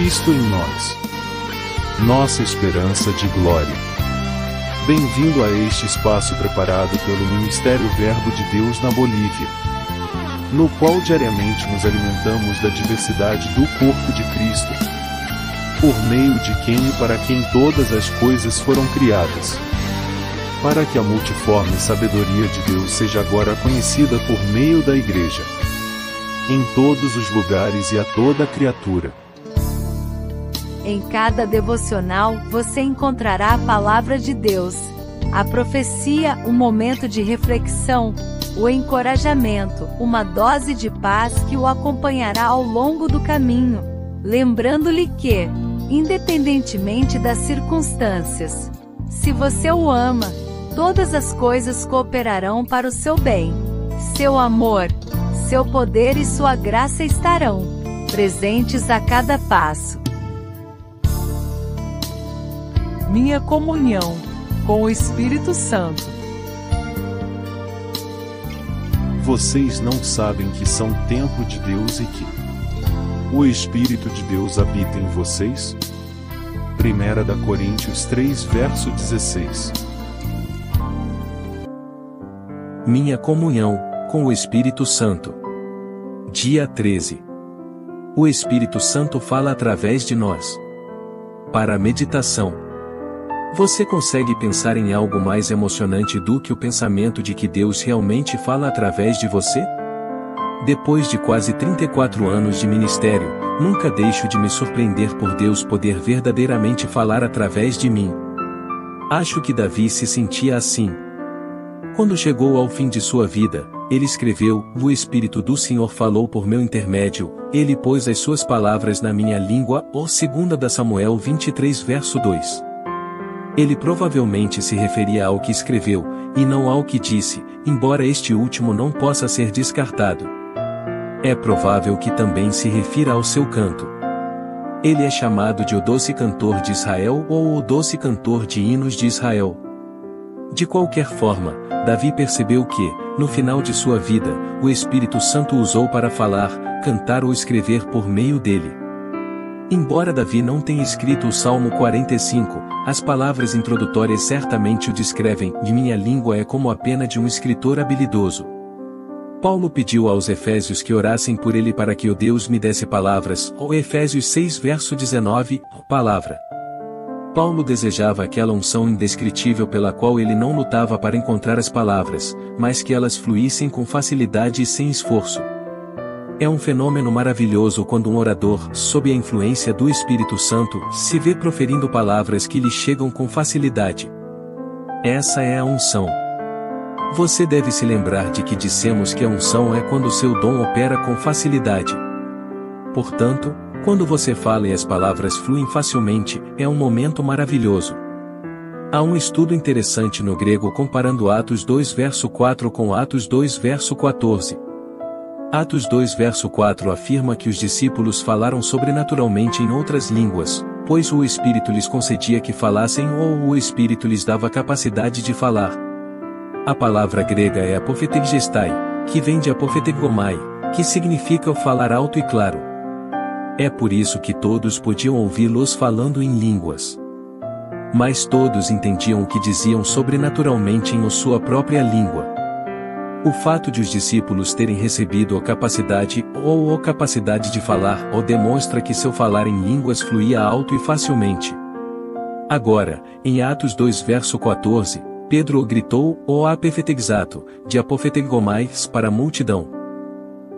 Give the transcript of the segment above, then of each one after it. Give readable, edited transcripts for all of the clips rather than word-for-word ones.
Cristo em nós, nossa esperança de glória. Bem-vindo a este espaço preparado pelo Ministério Verbo de Deus na Bolívia, no qual diariamente nos alimentamos da diversidade do corpo de Cristo, por meio de quem e para quem todas as coisas foram criadas, para que a multiforme sabedoria de Deus seja agora conhecida por meio da Igreja, em todos os lugares e a toda criatura. Em cada devocional, você encontrará a palavra de Deus, a profecia, um momento de reflexão, o encorajamento, uma dose de paz que o acompanhará ao longo do caminho, lembrando-lhe que, independentemente das circunstâncias, se você o ama, todas as coisas cooperarão para o seu bem. Seu amor, seu poder e sua graça estarão presentes a cada passo. Minha comunhão com o Espírito Santo. Vocês não sabem que são templo de Deus e que o Espírito de Deus habita em vocês? 1 Coríntios 3, verso 16. Minha comunhão com o Espírito Santo. Dia 13. O Espírito Santo fala através de nós. Para a meditação. Você consegue pensar em algo mais emocionante do que o pensamento de que Deus realmente fala através de você? Depois de quase 34 anos de ministério, nunca deixo de me surpreender por Deus poder verdadeiramente falar através de mim. Acho que Davi se sentia assim. Quando chegou ao fim de sua vida, ele escreveu: "O Espírito do Senhor falou por meu intermédio, ele pôs as suas palavras na minha língua", ou 2 Samuel 23 verso 2. Ele provavelmente se referia ao que escreveu, e não ao que disse, embora este último não possa ser descartado. É provável que também se refira ao seu canto. Ele é chamado de o doce cantor de Israel ou o doce cantor de hinos de Israel. De qualquer forma, Davi percebeu que, no final de sua vida, o Espírito Santo o usou para falar, cantar ou escrever por meio dele. Embora Davi não tenha escrito o Salmo 45, as palavras introdutórias certamente o descrevem, e minha língua é como a pena de um escritor habilidoso. Paulo pediu aos Efésios que orassem por ele para que o Deus me desse palavras, ou Efésios 6 verso 19, palavra. Paulo desejava aquela unção indescritível pela qual ele não lutava para encontrar as palavras, mas que elas fluíssem com facilidade e sem esforço. É um fenômeno maravilhoso quando um orador, sob a influência do Espírito Santo, se vê proferindo palavras que lhe chegam com facilidade. Essa é a unção. Você deve se lembrar de que dissemos que a unção é quando seu dom opera com facilidade. Portanto, quando você fala e as palavras fluem facilmente, é um momento maravilhoso. Há um estudo interessante no grego comparando Atos 2 verso 4 com Atos 2 verso 14. Atos 2 verso 4 afirma que os discípulos falaram sobrenaturalmente em outras línguas, pois o Espírito lhes concedia que falassem ou o Espírito lhes dava a capacidade de falar. A palavra grega é apofetegestai, que vem de apofetegomai, que significa o falar alto e claro. É por isso que todos podiam ouvi-los falando em línguas. Mas todos entendiam o que diziam sobrenaturalmente em sua própria língua. O fato de os discípulos terem recebido a capacidade de falar demonstra que seu falar em línguas fluía alto e facilmente. Agora, em Atos 2 verso 14, Pedro gritou o apefetegzato, de apofetegomais para a multidão.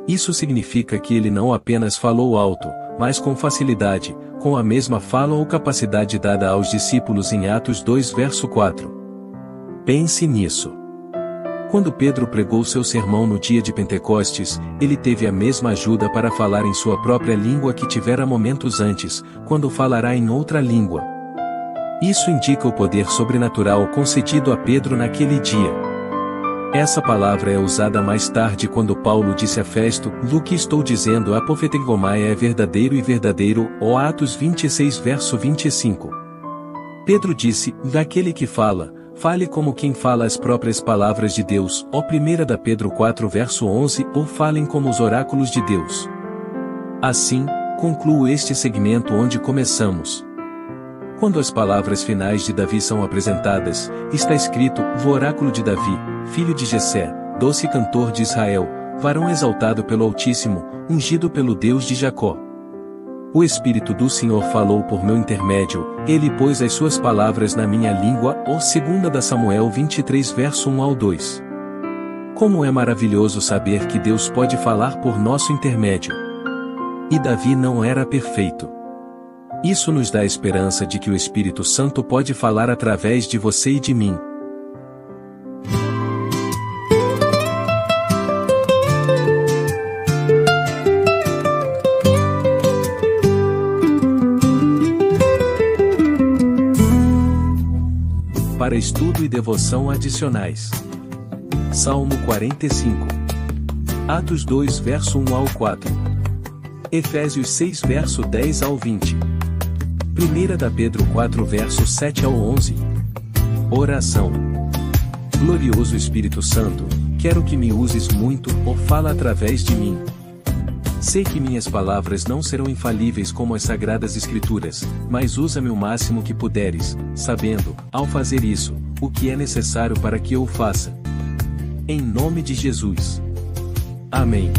Isso significa que ele não apenas falou alto, mas com facilidade, com a mesma fala ou capacidade dada aos discípulos em Atos 2 verso 4. Pense nisso. Quando Pedro pregou seu sermão no dia de Pentecostes, ele teve a mesma ajuda para falar em sua própria língua que tivera momentos antes, quando falará em outra língua. Isso indica o poder sobrenatural concedido a Pedro naquele dia. Essa palavra é usada mais tarde quando Paulo disse a Festo: "Do que estou dizendo apofetegomai é verdadeiro e verdadeiro", ou Atos 26 verso 25. Pedro disse: "Daquele que fala, fale como quem fala as próprias palavras de Deus", ou 1 Pedro 4 verso 11, ou falem como os oráculos de Deus. Assim, Concluo este segmento onde começamos. Quando as palavras finais de Davi são apresentadas, está escrito: "O oráculo de Davi, filho de Jessé, doce cantor de Israel, varão exaltado pelo Altíssimo, ungido pelo Deus de Jacó. O Espírito do Senhor falou por meu intermédio, ele pôs as suas palavras na minha língua", ou 2 Samuel 23 verso 1 ao 2. Como é maravilhoso saber que Deus pode falar por nosso intermédio. E Davi não era perfeito. Isso nos dá a esperança de que o Espírito Santo pode falar através de você e de mim. Para estudo e devoção adicionais. Salmo 45. Atos 2 verso 1 ao 4. Efésios 6 verso 10 ao 20. 1 Pedro 4 verso 7 ao 11. Oração. Glorioso Espírito Santo, quero que me uses muito, ou fala através de mim. Sei que minhas palavras não serão infalíveis como as Sagradas Escrituras, mas usa-me o máximo que puderes, sabendo, ao fazer isso, o que é necessário para que eu o faça. Em nome de Jesus. Amém.